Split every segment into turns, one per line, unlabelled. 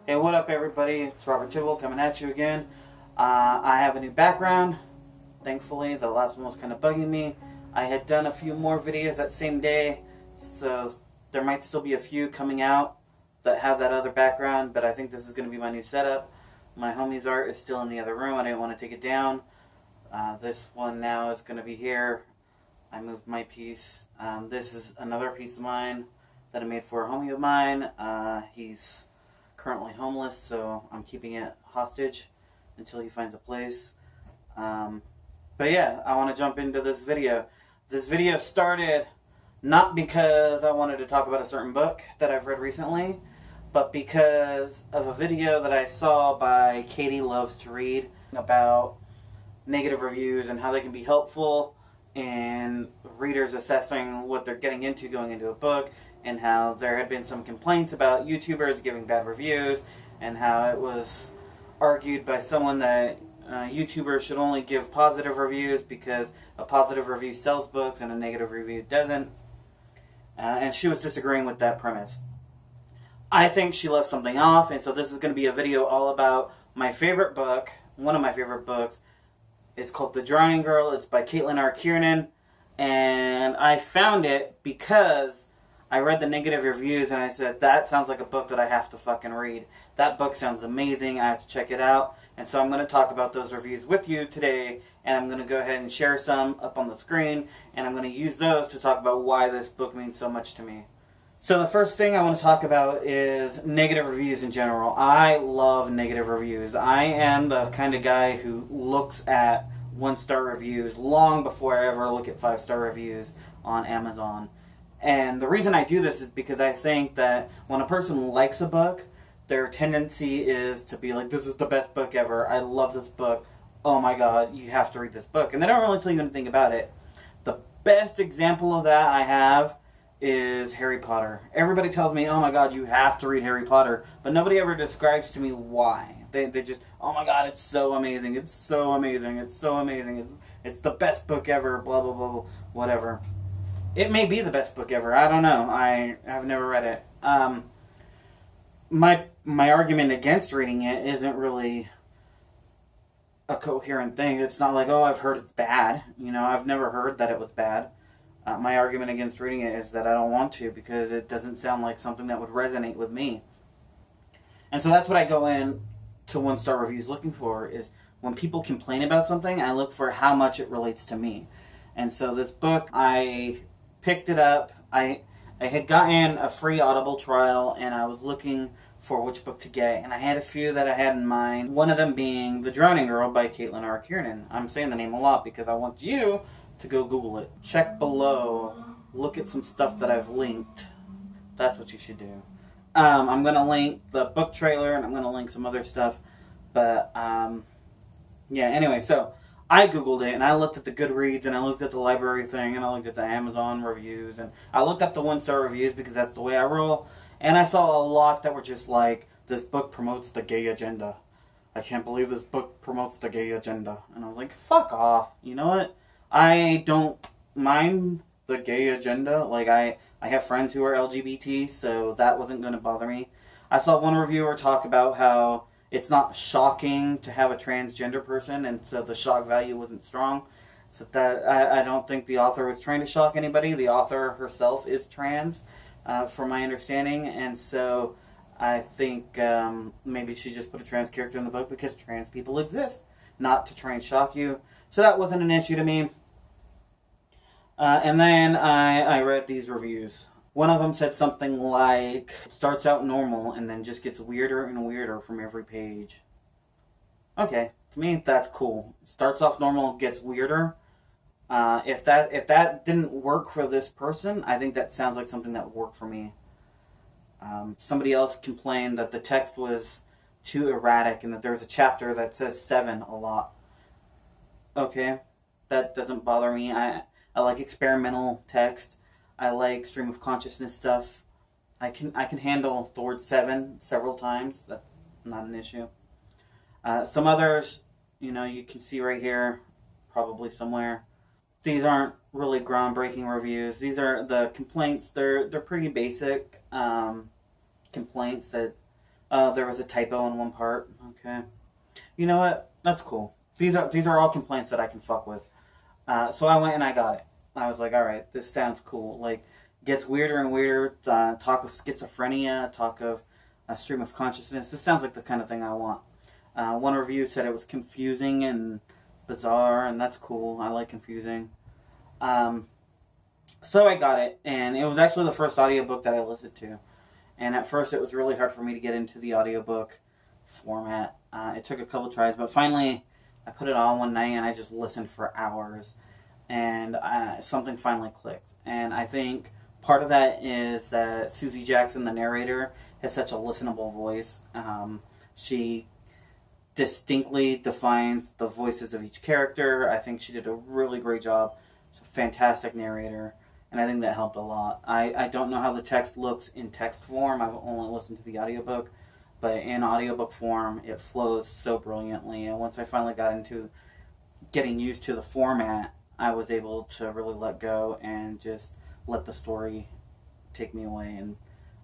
Hey, what up, everybody? It's Robert Tibble coming at you again. I have a new background. Thankfully, the last one was kind of bugging me. I had done a few more videos that same day, so there might still be a few coming out that have that other background, but I think this is going to be my new setup. My homie's art is still in the other room. I didn't want to take it down. This one now is going to be here. I moved my piece. This is another piece of mine that I made for a homie of mine. He's currently homeless, so I'm keeping it hostage until he finds a place. But yeah, I want to jump into this video. This video started not because I wanted to talk about a certain book that I've read recently, but because of a video that I saw by Katie Loves to Read about negative reviews and how they can be helpful in readers assessing what they're getting into going into a book, and how there had been some complaints about YouTubers giving bad reviews, and how it was argued by someone that YouTubers should only give positive reviews because a positive review sells books and a negative review doesn't. And she was disagreeing with that premise. I think she left something off, and so this is going to be a video all about my favorite book, one of my favorite books. It's called The Drowning Girl. It's by Kiernan, and I found it because I read the negative reviews and I said, that sounds like a book that I have to fucking read. That book sounds amazing. I have to check it out. And so I'm going to talk about those reviews with you today, and I'm going to go ahead and share some up on the screen, and I'm going to use those to talk about why this book means so much to me. So the first thing I want to talk about is negative reviews in general. I love negative reviews. I am the kind of guy who looks at 1-star reviews long before I ever look at 5-star reviews on Amazon. And the reason I do this is because I think that when a person likes a book, their tendency is to be like, this is the best book ever. I love this book. Oh my god, you have to read this book. And they don't really tell you anything about it. The best example of that I have is Harry Potter. Everybody tells me, oh my god, you have to read Harry Potter. But nobody ever describes to me why. They just, oh my god, it's so amazing. It's so amazing. It's so amazing. It's the best book ever. Blah, blah, blah, blah. Whatever. It may be the best book ever. I don't know. I have never read it. My argument against reading it isn't really a coherent thing. It's not like, oh, I've heard it's bad. I've never heard that it was bad. My argument against reading it is that I don't want to, because it doesn't sound like something that would resonate with me. And so that's what I go in to 1-star reviews looking for, is when people complain about something, I look for how much it relates to me. And so this book, I picked it up. I had gotten a free Audible trial, and I was looking for which book to get, and I had a few that I had in mind, one of them being The Drowning Girl by Kiernan. I'm saying the name a lot because I want you to go Google it. Check below, look at some stuff that I've linked. That's what you should do. I'm going to link the book trailer, and I'm going to link some other stuff, but yeah, anyway, so I Googled it, and I looked at the Goodreads, and I looked at the library thing, and I looked at the Amazon reviews, and I looked up the 1-star reviews because that's the way I roll, and I saw a lot that were just like, this book promotes the gay agenda. I can't believe this book promotes the gay agenda. And I was like, fuck off. You know what? I don't mind the gay agenda. Like, I have friends who are LGBT, so that wasn't going to bother me. I saw one reviewer talk about how it's not shocking to have a transgender person, and so the shock value wasn't strong. So that I don't think the author was trying to shock anybody. The author herself is trans, from my understanding, and so I think maybe she just put a trans character in the book because trans people exist, not to try and shock you. So that wasn't an issue to me. And then I read these reviews. One of them said something like, it starts out normal and then just gets weirder and weirder from every page. Okay, to me that's cool. Starts off normal, gets weirder. If that didn't work for this person, I think that sounds like something that would work for me. Somebody else complained that the text was too erratic and that there was a chapter that says 7 a lot. Okay, that doesn't bother me. I like experimental text. I like stream of consciousness stuff. I can handle the word 7 several times. That's not an issue. Some others, you can see right here, probably somewhere. These aren't really groundbreaking reviews. These are the complaints. They're pretty basic complaints that There was a typo in one part. Okay. You know what? That's cool. These are all complaints that I can fuck with. So I went and I got it. I was like, all right, this sounds cool. Like, gets weirder and weirder. Talk of schizophrenia, talk of a stream of consciousness. This sounds like the kind of thing I want. One review said it was confusing and bizarre, and that's cool. I like confusing. So I got it, and it was actually the first audiobook that I listened to. And at first it was really hard for me to get into the audiobook format. It took a couple tries, but finally I put it on one night and I just listened for hours. And something finally clicked. And I think part of that is that Susie Jackson, the narrator, has such a listenable voice. She distinctly defines the voices of each character. I think she did a really great job. She's a fantastic narrator, and I think that helped a lot. I don't know how the text looks in text form. I've only listened to the audiobook, but in audiobook form, it flows so brilliantly. And once I finally got into getting used to the format, I was able to really let go and just let the story take me away.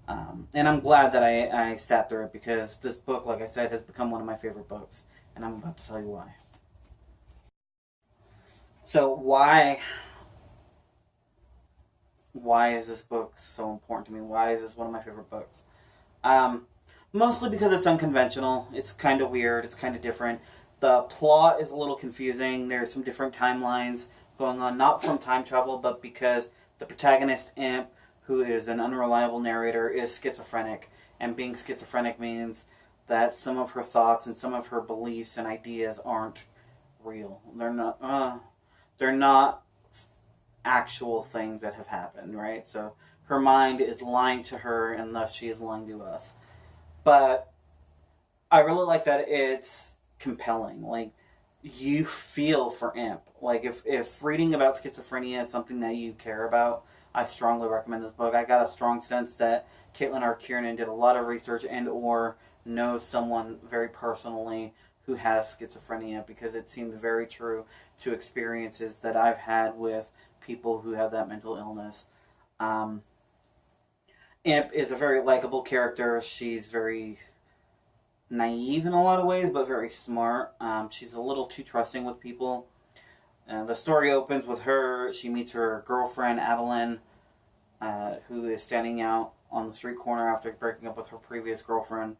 And I'm glad that I sat through it, because this book, like I said, has become one of my favorite books. And I'm about to tell you why. So why is this book so important to me? Why is this one of my favorite books? Mostly because it's unconventional. It's kind of weird. It's kind of different. The plot is a little confusing. There's some different timelines going on, not from time travel, but because the protagonist, Imp, who is an unreliable narrator, is schizophrenic. And being schizophrenic means that some of her thoughts and some of her beliefs and ideas aren't real. They're not actual things that have happened, right? So her mind is lying to her, and thus she is lying to us. But I really like that it's compelling. Like, you feel for Imp. Like, if reading about schizophrenia is something that you care about, I strongly recommend this book. I got a strong sense that Caitlin R. Kiernan did a lot of research and or knows someone very personally who has schizophrenia, because it seemed very true to experiences that I've had with people who have that mental illness. Imp is a very likable character. She's very naive in a lot of ways, but very smart. She's a little too trusting with people. The story opens with her. She meets her girlfriend, Adeline, who is standing out on the street corner after breaking up with her previous girlfriend.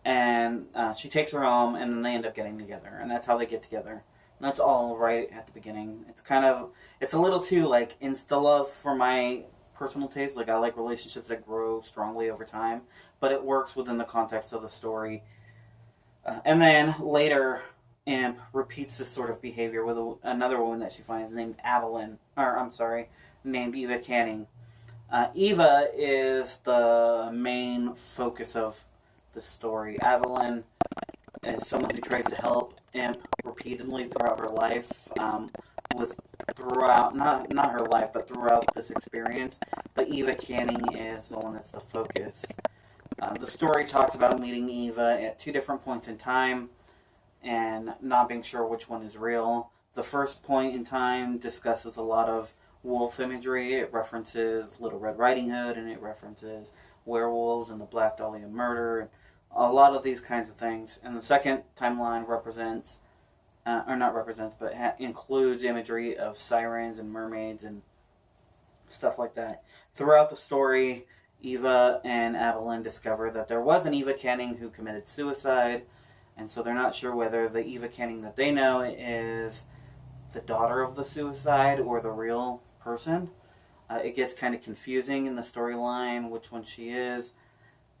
And she takes her home, and then they end up getting together. And that's how they get together. And that's all right at the beginning. It's a little too, like, insta-love for my personal taste. Like, I like relationships that grow strongly over time. But it works within the context of the story. And then later, Imp repeats this sort of behavior with another woman that she finds named named Eva Canning. Eva is the main focus of the story. Evelyn is someone who tries to help Imp repeatedly throughout her life, not her life, but throughout this experience. But Eva Canning is the one that's the focus. The story talks about meeting Eva at two different points in time and not being sure which one is real. The first point in time discusses a lot of wolf imagery. It references Little Red Riding Hood, and it references werewolves and the Black Dahlia murder, and a lot of these kinds of things. And the second timeline includes imagery of sirens and mermaids and stuff like that. Throughout the story, Eva and Adeline discover that there was an Eva Canning who committed suicide, and so they're not sure whether the Eva Canning that they know is the daughter of the suicide or the real person. It gets kind of confusing in the storyline which one she is.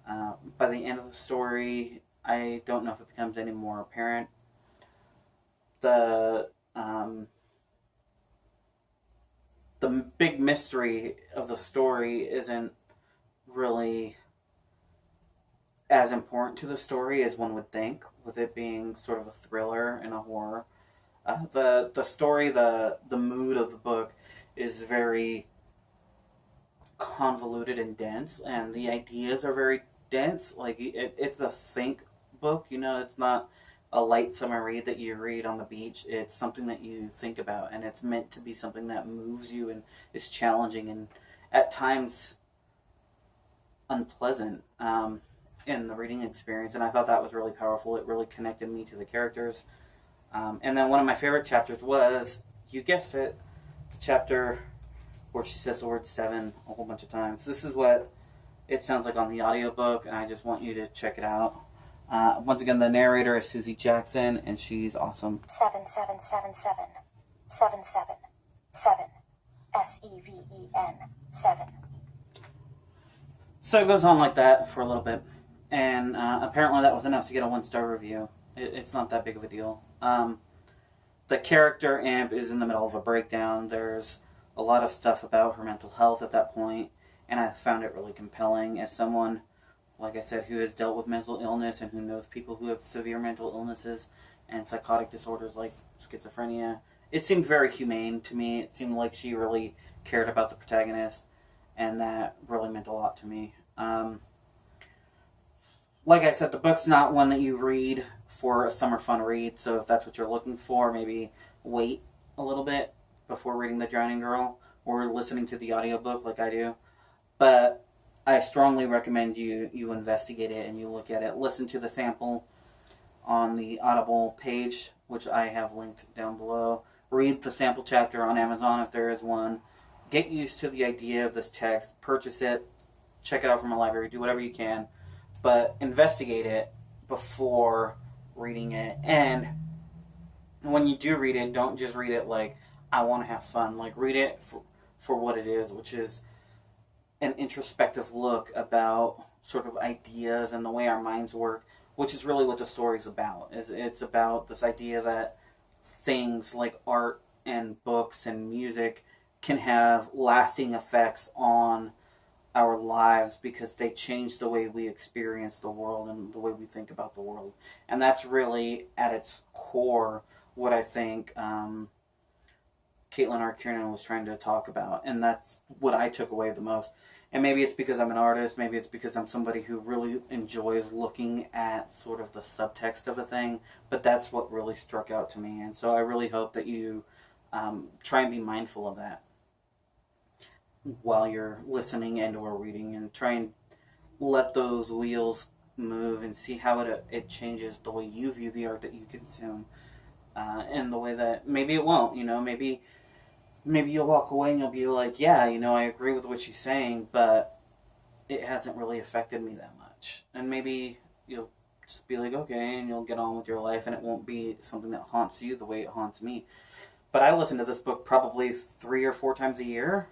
By the end of the story, I don't know if it becomes any more apparent. The big mystery of the story isn't really as important to the story as one would think, with it being sort of a thriller and a horror. The story, the mood of the book is very convoluted and dense, and the ideas are very dense. Like, it's a think book, it's not a light summer read that you read on the beach. It's something that you think about, and it's meant to be something that moves you and is challenging and at times unpleasant. in the reading experience, and I thought that was really powerful. It really connected me to the characters. And then one of my favorite chapters was, you guessed it, the chapter where she says the word 7 a whole bunch of times. This is what it sounds like on the audiobook, and I just want you to check it out. Once again, the narrator is Susie Jackson, and she's awesome.
7777 777 SEVEN 7.
So it goes on like that for a little bit, and apparently that was enough to get a 1-star review. It's not that big of a deal. The character Amp is in the middle of a breakdown. There's a lot of stuff about her mental health at that point, and I found it really compelling as someone, like I said, who has dealt with mental illness and who knows people who have severe mental illnesses and psychotic disorders like schizophrenia. It seemed very humane to me. It seemed like she really cared about the protagonist, and that really meant a lot to me. Like I said, the book's not one that you read for a summer fun read, so if that's what you're looking for, maybe wait a little bit before reading The Drowning Girl or listening to the audiobook like I do. But I strongly recommend you investigate it and you look at it. Listen to the sample on the Audible page, which I have linked down below. Read the sample chapter on Amazon if there is one. Get used to the idea of this text. Purchase it. Check it out from a library. Do whatever you can. But investigate it before reading it. And when you do read it, don't just read it like, I want to have fun. Like, read it for what it is, which is an introspective look about sort of ideas and the way our minds work, which is really what the story's about. It's about this idea that things like art and books and music can have lasting effects on our lives because they change the way we experience the world and the way we think about the world. And that's really, at its core, what I think Kiernan was trying to talk about. And that's what I took away the most. And maybe it's because I'm an artist, maybe it's because I'm somebody who really enjoys looking at sort of the subtext of a thing, but that's what really struck out to me. And so I really hope that you try and be mindful of that while you're listening and or reading, and try and let those wheels move and see how it changes the way you view the art that you consume, and the way that maybe it won't, maybe you'll walk away and you'll be like, yeah, I agree with what she's saying, but it hasn't really affected me that much. And maybe you'll just be like, okay, and you'll get on with your life, and it won't be something that haunts you the way it haunts me. But I listen to this book probably 3 or 4 times a year,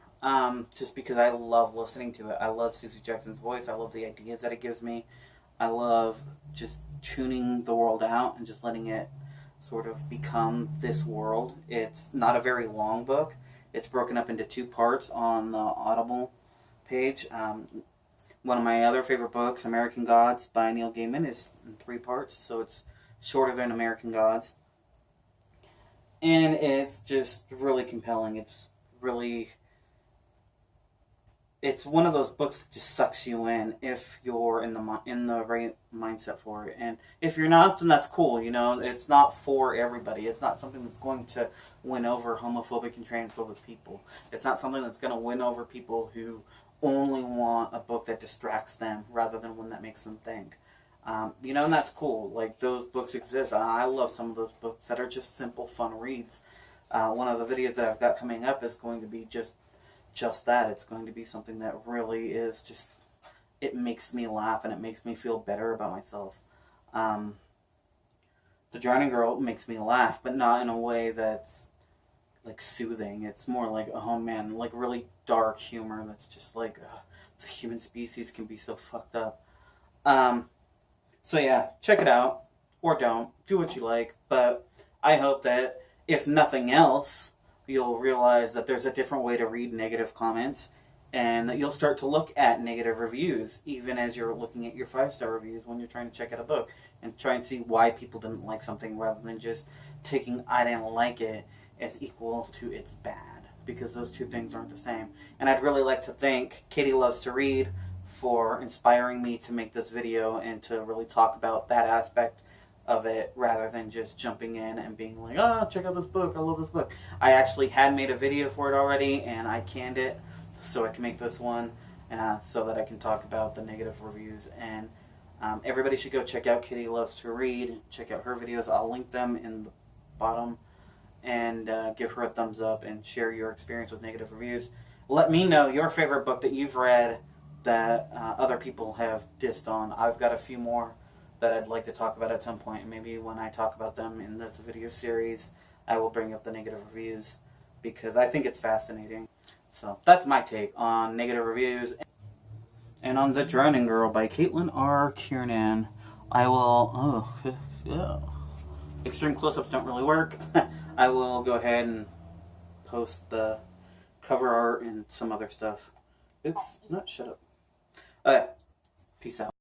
just because I love listening to it. I love Susie Jackson's voice. I love the ideas that it gives me. I love just tuning the world out and just letting it sort of become this world. It's not a very long book. It's broken up into 2 parts on the Audible page. One of my other favorite books, American Gods by Neil Gaiman, is in 3 parts, so it's shorter than American Gods. And it's just really compelling. It's one of those books that just sucks you in if you're in the right mindset for it. And if you're not, then that's cool. It's not for everybody. It's not something that's going to win over homophobic and transphobic people. It's not something that's going to win over people who only want a book that distracts them rather than one that makes them think. And that's cool. Like, those books exist. I love some of those books that are just simple, fun reads. One of the videos that I've got coming up is going to be just that. It's going to be something that really is just, it makes me laugh and it makes me feel better about myself. The Drowning Girl makes me laugh, but not in a way that's like soothing. It's more like, oh man, like really dark humor that's just like, the human species can be so fucked up. So yeah, check it out, or don't. Do what you like, but I hope that, if nothing else, you'll realize that there's a different way to read negative comments, and that you'll start to look at negative reviews, even as you're looking at your 5-star reviews when you're trying to check out a book, and try and see why people didn't like something, rather than just taking I didn't like it as equal to it's bad, because those 2 things aren't the same. And I'd really like to thank Katie Loves to Read for inspiring me to make this video and to really talk about that aspect of it, rather than just jumping in and being like, oh, check out this book, I love this book. I actually had made a video for it already, and I canned it so I can make this one, so that I can talk about the negative reviews. And Everybody should go check out Kitty Loves to Read. Check out her videos. I'll link them in the bottom. And give her a thumbs up and share your experience with negative reviews. Let me know your favorite book that you've read that other people have dissed on. I've got a few more that I'd like to talk about at some point. Maybe when I talk about them in this video series, I will bring up the negative reviews because I think it's fascinating. So that's my take on negative reviews. And on The Drowning Girl by Caitlin R. Kiernan, I will... extreme close-ups don't really work. I will go ahead and post the cover art and some other stuff. Oops, no, shut up. Okay, peace out.